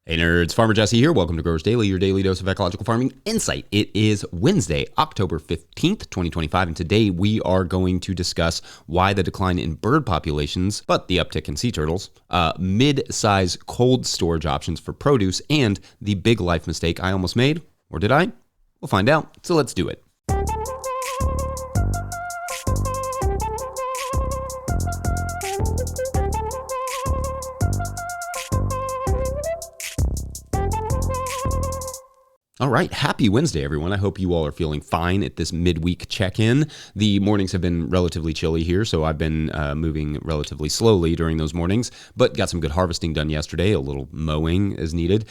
Hey nerds, Farmer Jesse here. Welcome to Growers Daily, your daily dose of ecological farming insight. It is Wednesday, October 15th, 2025, and today we are going to discuss why the decline in bird populations, but the uptick in sea turtles, mid-size cold storage options for produce, and the big life mistake I almost made. Or did I? We'll find out, so let's do it. All right, happy Wednesday, everyone. I hope you all are feeling fine at this midweek check-in. The mornings have been relatively chilly here, so I've been moving relatively slowly during those mornings, but got some good harvesting done yesterday, a little mowing as needed,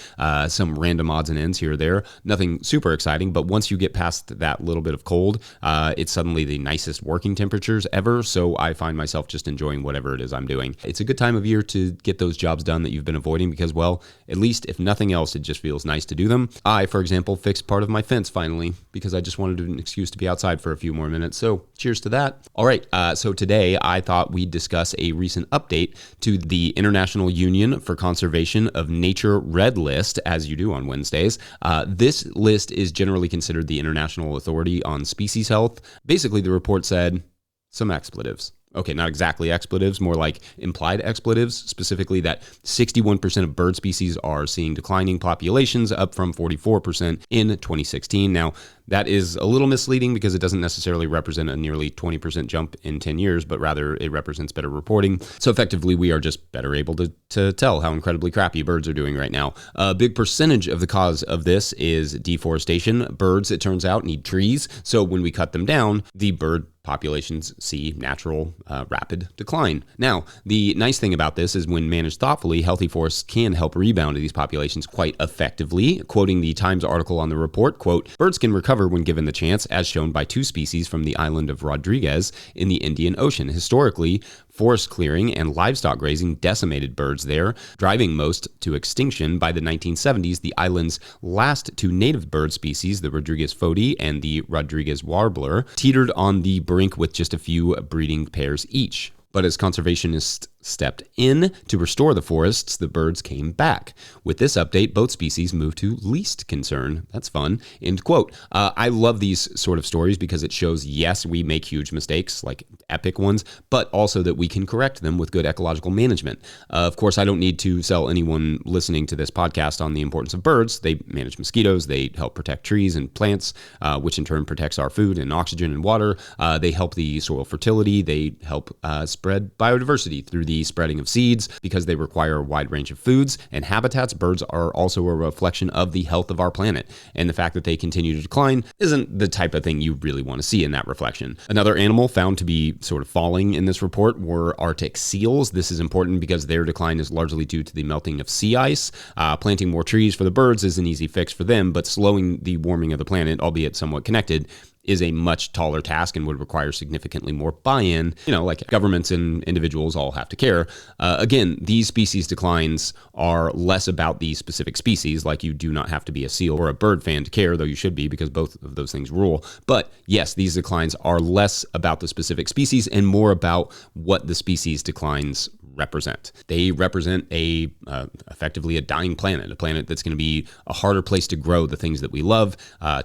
some random odds and ends here or there. Nothing super exciting, but once you get past that little bit of cold, it's suddenly the nicest working temperatures ever, so I find myself just enjoying whatever it is I'm doing. It's a good time of year to get those jobs done that you've been avoiding because, well, at least if nothing else, it just feels nice to do them. I, for example, fixed part of my fence finally because I just wanted an excuse to be outside for a few more minutes. So cheers to that. All right. So today I thought we'd discuss a recent update to the International Union for Conservation of Nature Red List, as you do on Wednesdays. This list is generally considered the international authority on species health. Basically, the report said some expletives. Okay, not exactly expletives, more like implied expletives, specifically that 61% of bird species are seeing declining populations, up from 44% in 2016. Now, that is a little misleading because it doesn't necessarily represent a nearly 20% jump in 10 years, but rather it represents better reporting. So effectively, we are just better able to tell how incredibly crappy birds are doing right now. A big percentage of the cause of this is deforestation. Birds, it turns out, need trees. So when we cut them down, the bird populations see natural rapid decline. Now, the nice thing about this is when managed thoughtfully, healthy forests can help rebound these populations quite effectively. Quoting the Times article on the report, quote, birds can recover when given the chance, as shown by two species from the island of Rodriguez in the Indian Ocean. Historically, forest clearing and livestock grazing decimated birds there, driving most to extinction. By the 1970s, the island's last two native bird species, the Rodriguez foti and the Rodriguez warbler, teetered on the brink with just a few breeding pairs each. But as conservationists stepped in to restore the forests, the birds came back. With this update, both species moved to least concern. That's fun. End quote. I love these sort of stories because it shows, yes, we make huge mistakes, like epic ones, but also that we can correct them with good ecological management. Of course, I don't need to sell anyone listening to this podcast on the importance of birds. They manage mosquitoes. They help protect trees and plants, which in turn protects our food and oxygen and water. They help the soil fertility. They help spread biodiversity through the spreading of seeds because they require a wide range of foods and habitats. Birds are also a reflection of the health of our planet, and the fact that they continue to decline isn't the type of thing you really want to see in that reflection. Another animal found to be sort of falling in this report were Arctic seals. This is important because their decline is largely due to the melting of sea ice. Planting more trees for the birds is an easy fix for them, but slowing the warming of the planet, albeit somewhat connected, is a much taller task and would require significantly more buy-in. Like governments and individuals all have to care. Again, these species declines are less about the specific species, like you do not have to be a seal or a bird fan to care, though you should be because both of those things rule. But yes, these declines are less about the specific species and more about what the species declines represent. They represent effectively a dying planet, a planet that's going to be a harder place to grow the things that we love,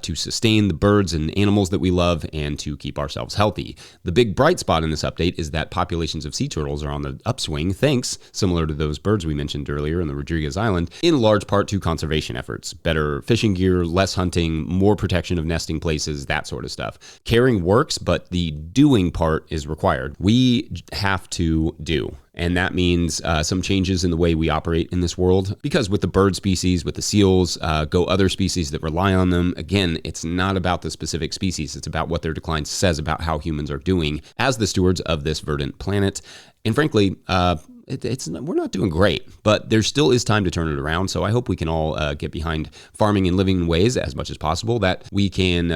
to sustain the birds and animals that we love, and to keep ourselves healthy. The big bright spot in this update is that populations of sea turtles are on the upswing, thanks, similar to those birds we mentioned earlier in the Rodriguez Island, in large part to conservation efforts. Better fishing gear, less hunting, more protection of nesting places, that sort of stuff. Caring works, but the doing part is required. We have to do. And that means some changes in the way we operate in this world. Because with the bird species, with the seals, go other species that rely on them. Again, it's not about the specific species. It's about what their decline says about how humans are doing as the stewards of this verdant planet. And frankly, we're not doing great, but there still is time to turn it around. So I hope we can all get behind farming and living in ways as much as possible that we can,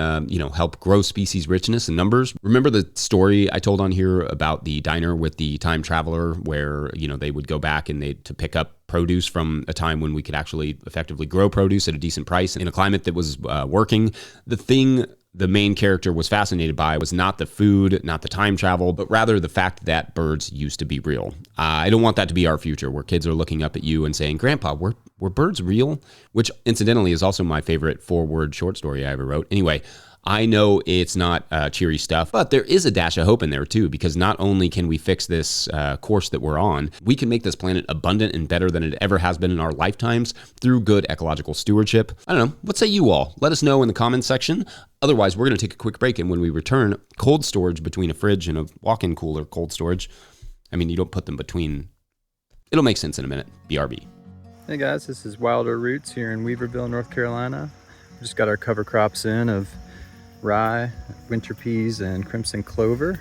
help grow species richness and numbers. Remember the story I told on here about the diner with the time traveler where, they would go back and to pick up produce from a time when we could actually effectively grow produce at a decent price in a climate that was working. The thing the main character was fascinated by was not the food, not the time travel, but rather the fact that birds used to be real. I don't want that to be our future, where kids are looking up at you and saying, Grandpa, were birds real? Which, incidentally, is also my favorite 4-word short story I ever wrote. Anyway, I know it's not cheery stuff, but there is a dash of hope in there too, because not only can we fix this course that we're on, we can make this planet abundant and better than it ever has been in our lifetimes through good ecological stewardship. I don't know. What say you all? Let us know in the comments section. Otherwise, we're going to take a quick break, and when we return, cold storage between a fridge and a walk-in cooler, cold storage. I mean, you don't put them between. It'll make sense in a minute. BRB. Hey guys, this is Wilder Roots here in Weaverville, North Carolina. We just got our cover crops in of rye, winter peas, and crimson clover.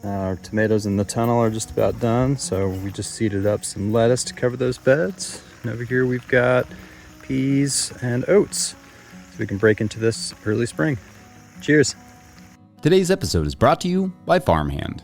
Our tomatoes in the tunnel are just about done, so we just seeded up some lettuce to cover those beds. And over here we've got peas and oats, so we can break into this early spring. Cheers. Today's episode is brought to you by Farmhand.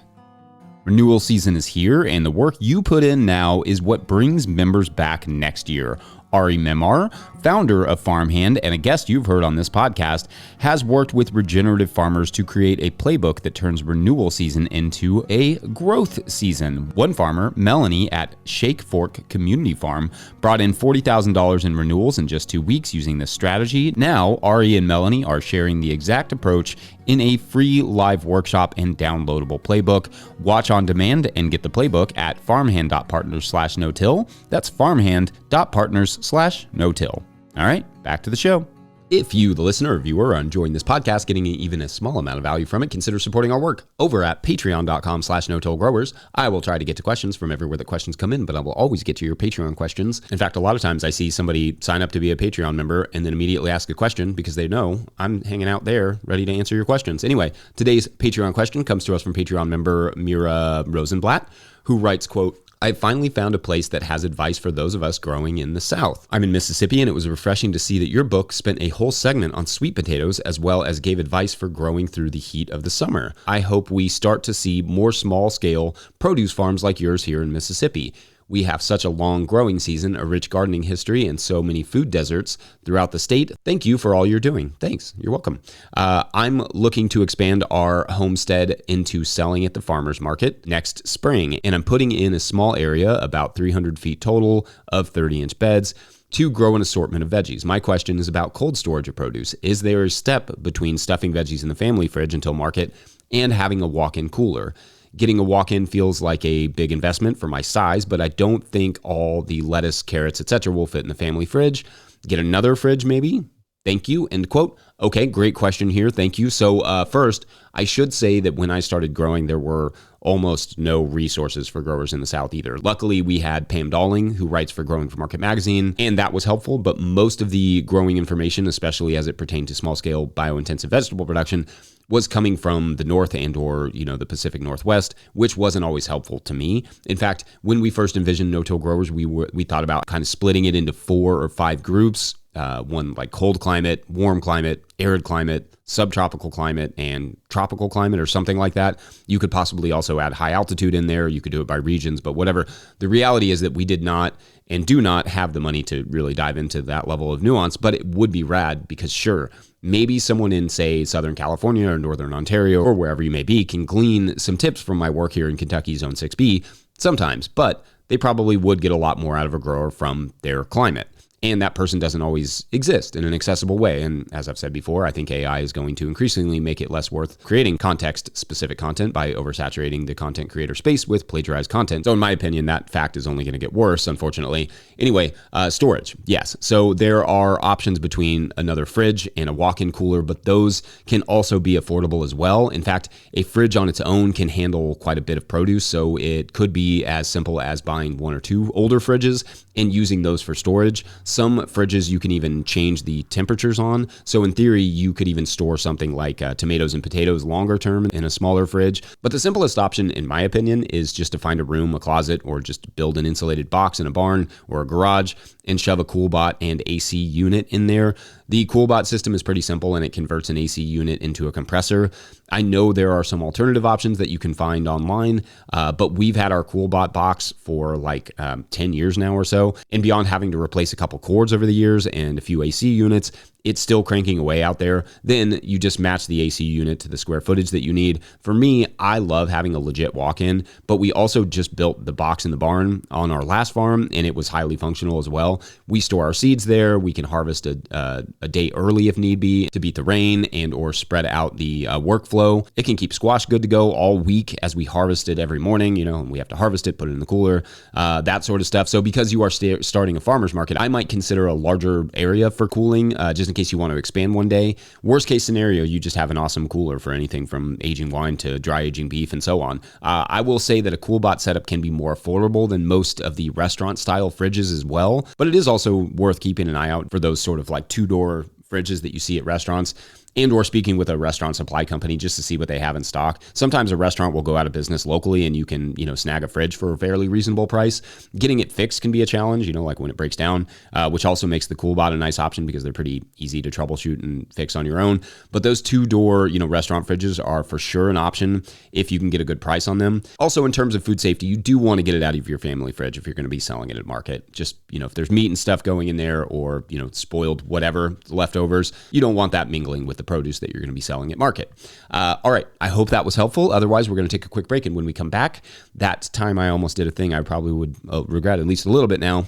Renewal season is here, and the work you put in now is what brings members back next year. Ari Memar, founder of Farmhand and a guest you've heard on this podcast, has worked with regenerative farmers to create a playbook that turns renewal season into a growth season. One farmer, Melanie at Shake Fork Community Farm, brought in $40,000 in renewals in just 2 weeks using this strategy. Now, Ari and Melanie are sharing the exact approach in a free live workshop and downloadable playbook. Watch on demand and get the playbook at farmhand.partners/no-till. That's farmhand.partners/no-till. All right, back to the show. If you, the listener or viewer, are enjoying this podcast, getting even a small amount of value from it, consider supporting our work over at patreon.com/no-till-growers. I will try to get to questions from everywhere that questions come in, but I will always get to your Patreon questions. In fact, a lot of times I see somebody sign up to be a Patreon member and then immediately ask a question because they know I'm hanging out there ready to answer your questions. Anyway, today's Patreon question comes to us from Patreon member Mira Rosenblatt, who writes, quote, I finally found a place that has advice for those of us growing in the South. I'm in Mississippi, and it was refreshing to see that your book spent a whole segment on sweet potatoes as well as gave advice for growing through the heat of the summer. I hope we start to see more small-scale produce farms like yours here in Mississippi. We have such a long growing season, a rich gardening history, and so many food deserts throughout the state. Thank you for all you're doing. Thanks. You're welcome. I'm looking to expand our homestead into selling at the farmer's market next spring, and I'm putting in a small area, about 300 feet total, of 30-inch beds, to grow an assortment of veggies. My question is about cold storage of produce. Is there a step between stuffing veggies in the family fridge until market and having a walk-in cooler? Getting a walk-in feels like a big investment for my size, but I don't think all the lettuce, carrots, etc. will fit in the family fridge. Get another fridge, maybe? Thank you, end quote. Okay, great question here. Thank you. So first, I should say that when I started growing, there were almost no resources for growers in the South either. Luckily, we had Pam Dalling, who writes for Growing for Market magazine, and that was helpful, but most of the growing information, especially as it pertained to small-scale biointensive vegetable production, was coming from the North and or, the Pacific Northwest, which wasn't always helpful to me. In fact, when we first envisioned no-till growers, we thought about kind of splitting it into 4 or 5 groups. One like cold climate, warm climate, arid climate, subtropical climate, and tropical climate or something like that. You could possibly also add high altitude in there. You could do it by regions, but whatever. The reality is that we did not and do not have the money to really dive into that level of nuance, but it would be rad because sure, maybe someone in, say, Southern California or Northern Ontario or wherever you may be can glean some tips from my work here in Kentucky Zone 6B sometimes, but they probably would get a lot more out of a grower from their climate. And that person doesn't always exist in an accessible way. And as I've said before, I think AI is going to increasingly make it less worth creating context-specific content by oversaturating the content creator space with plagiarized content. So in my opinion, that fact is only going to get worse, unfortunately. Anyway, storage. Yes. So there are options between another fridge and a walk-in cooler, but those can also be affordable as well. In fact, a fridge on its own can handle quite a bit of produce. So it could be as simple as buying 1 or 2 older fridges and using those for storage. Some fridges you can even change the temperatures on. So in theory, you could even store something like tomatoes and potatoes longer term in a smaller fridge. But the simplest option, in my opinion, is just to find a room, a closet, or just build an insulated box in a barn or a garage and shove a CoolBot and AC unit in there. The CoolBot system is pretty simple and it converts an AC unit into a compressor. I know there are some alternative options that you can find online, but we've had our CoolBot box for like 10 years now or so. so. And beyond having to replace a couple cords over the years and a few AC units, it's still cranking away out there. Then you just match the AC unit to the square footage that you need. For me, I love having a legit walk-in, but we also just built the box in the barn on our last farm, and it was highly functional as well. We store our seeds there. We can harvest a day early if need be to beat the rain and or spread out the workflow. It can keep squash good to go all week as we harvest it every morning, and we have to harvest it, put it in the cooler, that sort of stuff. So because you are starting a farmer's market, I might consider a larger area for cooling, just in case you want to expand one day. Worst case scenario, you just have an awesome cooler for anything from aging wine to dry aging beef and so on. I will say that a CoolBot setup can be more affordable than most of the restaurant style fridges as well, but it is also worth keeping an eye out for those sort of like 2-door fridges that you see at restaurants, and or speaking with a restaurant supply company just to see what they have in stock. Sometimes a restaurant will go out of business locally and you can, snag a fridge for a fairly reasonable price. Getting it fixed can be a challenge, like when it breaks down, which also makes the CoolBot a nice option because they're pretty easy to troubleshoot and fix on your own. But those 2-door, restaurant fridges are for sure an option if you can get a good price on them. Also, in terms of food safety, you do want to get it out of your family fridge if you're going to be selling it at market. Just, if there's meat and stuff going in there or, spoiled whatever, leftovers, you don't want that mingling with the produce that you're going to be selling at market. All right. I hope that was helpful. Otherwise, we're going to take a quick break. And when we come back, that time I almost did a thing I probably would regret at least a little bit now.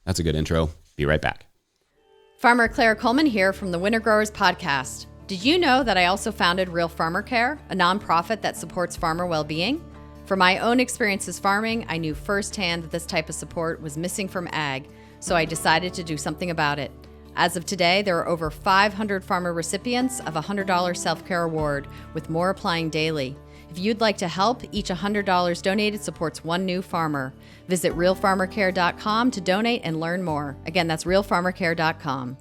That's a good intro. Be right back. Farmer Claire Coleman here from the Winter Growers Podcast. Did you know that I also founded Real Farmer Care, a nonprofit that supports farmer well-being? From my own experiences farming, I knew firsthand that this type of support was missing from ag, so I decided to do something about it. As of today, there are over 500 farmer recipients of a $100 self-care award, with more applying daily. If you'd like to help, each $100 donated supports one new farmer. Visit realfarmercare.com to donate and learn more. Again, that's realfarmercare.com.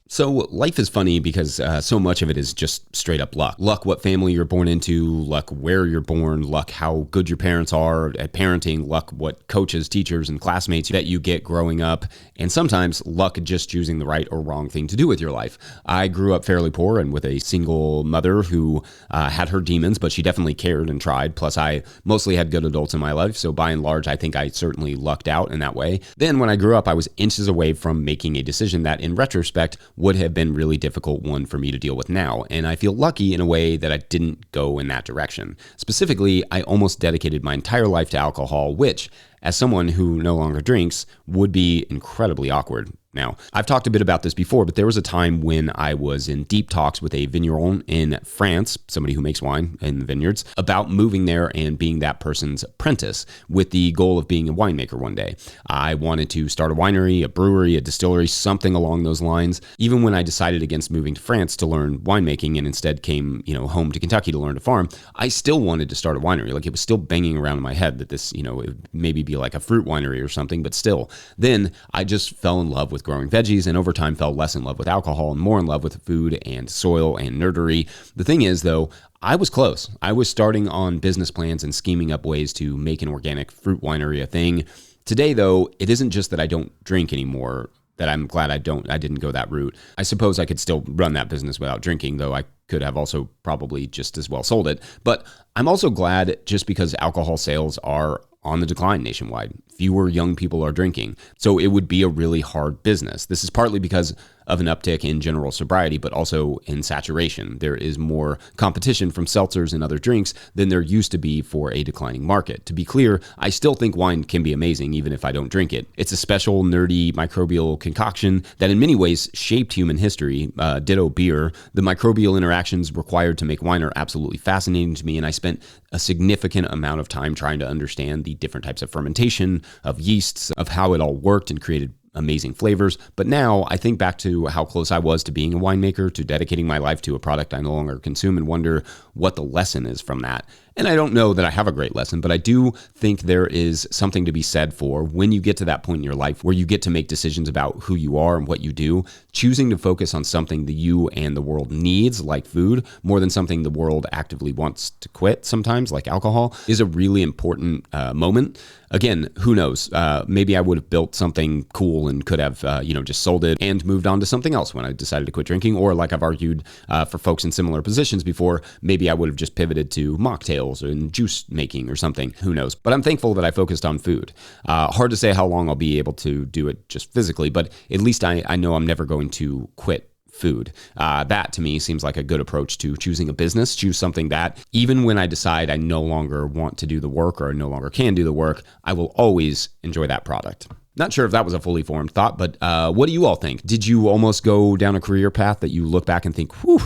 So life is funny because so much of it is just straight up luck. Luck what family you're born into, luck where you're born, luck how good your parents are at parenting, luck what coaches, teachers, and classmates that you get growing up, and sometimes luck just choosing the right or wrong thing to do with your life. I grew up fairly poor and with a single mother who had her demons, but she definitely cared and tried. Plus, I mostly had good adults in my life, so by and large, I think I certainly lucked out in that way. Then when I grew up, I was inches away from making a decision that, in retrospect, would have been really difficult one for me to deal with now, and I feel lucky in a way that I didn't go in that direction. Specifically, I almost dedicated my entire life to alcohol, which, as someone who no longer drinks, would be incredibly awkward. Now, I've talked a bit about this before, but there was a time when I was in deep talks with a vigneron in France, somebody who makes wine in the vineyards, about moving there and being that person's apprentice with the goal of being a winemaker one day. I wanted to start a winery, a brewery, a distillery, something along those lines. Even when I decided against moving to France to learn winemaking and instead came, home to Kentucky to learn to farm, I still wanted to start a winery. Like, it was still banging around in my head that this, it would maybe be like a fruit winery or something, but still. Then I just fell in love with growing veggies, and over time fell less in love with alcohol and more in love with food and soil and nerdery. The thing is, though, I was close. I was starting on business plans and scheming up ways to make an organic fruit winery a thing. Today, though, it isn't just that I don't drink anymore, that I'm glad I didn't go that route. I suppose I could still run that business without drinking, though I could have also probably just as well sold it. But I'm also glad, just because alcohol sales are on the decline nationwide. Fewer young people are drinking, so it would be a really hard business. This is partly because of an uptick in general sobriety, but also in saturation. There is more competition from seltzers and other drinks than there used to be for a declining market. To be clear, I still think wine can be amazing even if I don't drink it. It's a special, nerdy, microbial concoction that in many ways shaped human history, ditto beer. The microbial interactions required to make wine are absolutely fascinating to me, and I spent a significant amount of time trying to understand the different types of fermentation, of yeasts, of how it all worked and created amazing flavors. But now I think back to how close I was to being a winemaker, to dedicating my life to a product I no longer consume, and wonder what the lesson is from that. And I don't know that I have a great lesson, but I do think there is something to be said for when you get to that point in your life where you get to make decisions about who you are and what you do, choosing to focus on something that you and the world needs, like food, more than something the world actively wants to quit sometimes, like alcohol, is a really important moment. Again, who knows? Maybe I would have built something cool and could have, just sold it and moved on to something else when I decided to quit drinking. Or like I've argued for folks in similar positions before, maybe I would have just pivoted to mocktails sales and juice making or something. Who knows? But I'm thankful that I focused on food. Hard to say how long I'll be able to do it just physically, but at least I know I'm never going to quit food. That to me seems like a good approach to choosing a business. Choose something that even when I decide I no longer want to do the work or I no longer can do the work, I will always enjoy that product. Not sure if that was a fully formed thought, but what do you all think? Did you almost go down a career path that you look back and think, whew?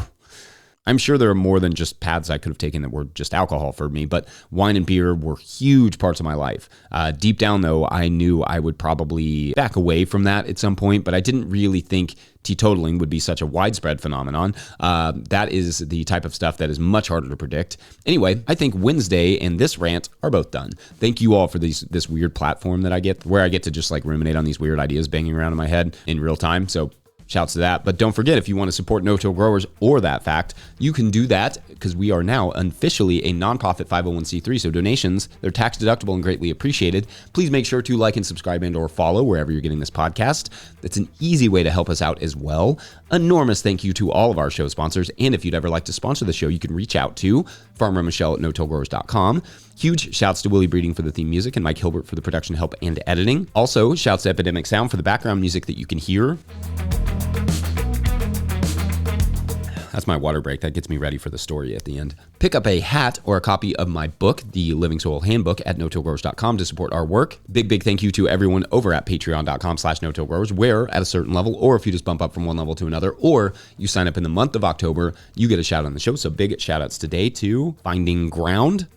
I'm sure there are more than just paths I could have taken that were just alcohol for me, but wine and beer were huge parts of my life. Deep down, though, I knew I would probably back away from that at some point, but I didn't really think teetotaling would be such a widespread phenomenon. That is the type of stuff that is much harder to predict. Anyway, I think Wednesday and this rant are both done. Thank you all for this weird platform that I get, where I get to just like ruminate on these weird ideas banging around in my head in real time. So shouts to that. But don't forget, if you want to support no-till growers or that fact, you can do that because we are now officially a nonprofit 501c3. So donations, they're tax deductible and greatly appreciated. Please make sure to like and subscribe and or follow wherever you're getting this podcast. That's an easy way to help us out as well. Enormous thank you to all of our show sponsors. And if you'd ever like to sponsor the show, you can reach out to Farmer Michelle at no-tillgrowers.com. Huge shouts to Willie Breeding for the theme music and Mike Hilbert for the production help and editing. Also, shouts to Epidemic Sound for the background music that you can hear. That's my water break. That gets me ready for the story at the end. Pick up a hat or a copy of my book, The Living Soil Handbook, at no-tillgrowers.com to support our work. Big thank you to everyone over at patreon.com/no-tillgrowers, where at a certain level, or if you just bump up from one level to another, or you sign up in the month of October, you get a shout out on the show. So big shout outs today to Finding Ground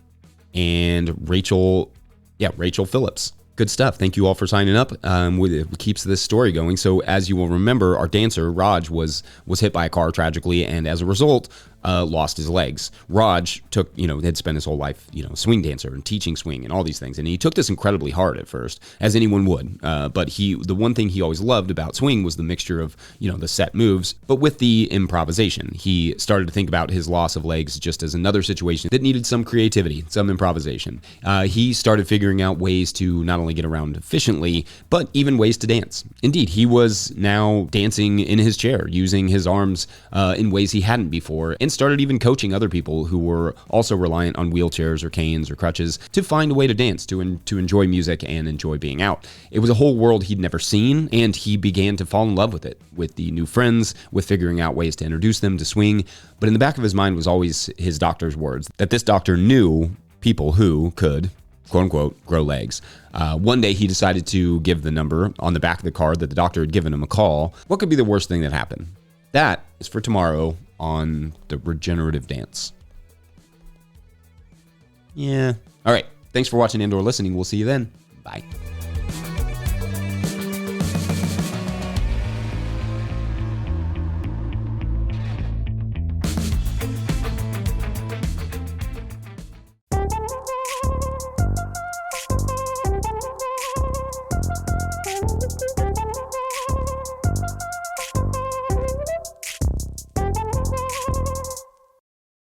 and Rachel Phillips. Good stuff. Thank you all for signing up. It keeps this story going. So as you will remember, our dancer, Raj, was hit by a car tragically, and as a result, lost his legs. Raj had spent his whole life, swing dancer and teaching swing and all these things. And he took this incredibly hard at first, as anyone would. But the one thing he always loved about swing was the mixture of, the set moves, but with the improvisation. He started to think about his loss of legs just as another situation that needed some creativity, some improvisation. He started figuring out ways to not only get around efficiently, but even ways to dance. Indeed, he was now dancing in his chair, using his arms in ways he hadn't before, and started even coaching other people who were also reliant on wheelchairs or canes or crutches to find a way to dance, to enjoy music and enjoy being out. It was a whole world he'd never seen, and he began to fall in love with it, with the new friends, with figuring out ways to introduce them to swing. But in the back of his mind was always his doctor's words, that this doctor knew people who could, quote unquote, grow legs. One day he decided to give the number on the back of the card that the doctor had given him a call. What could be the worst thing that happened? That is for tomorrow on the regenerative dance. Yeah. All right. Thanks for watching and or listening. We'll see you then. Bye.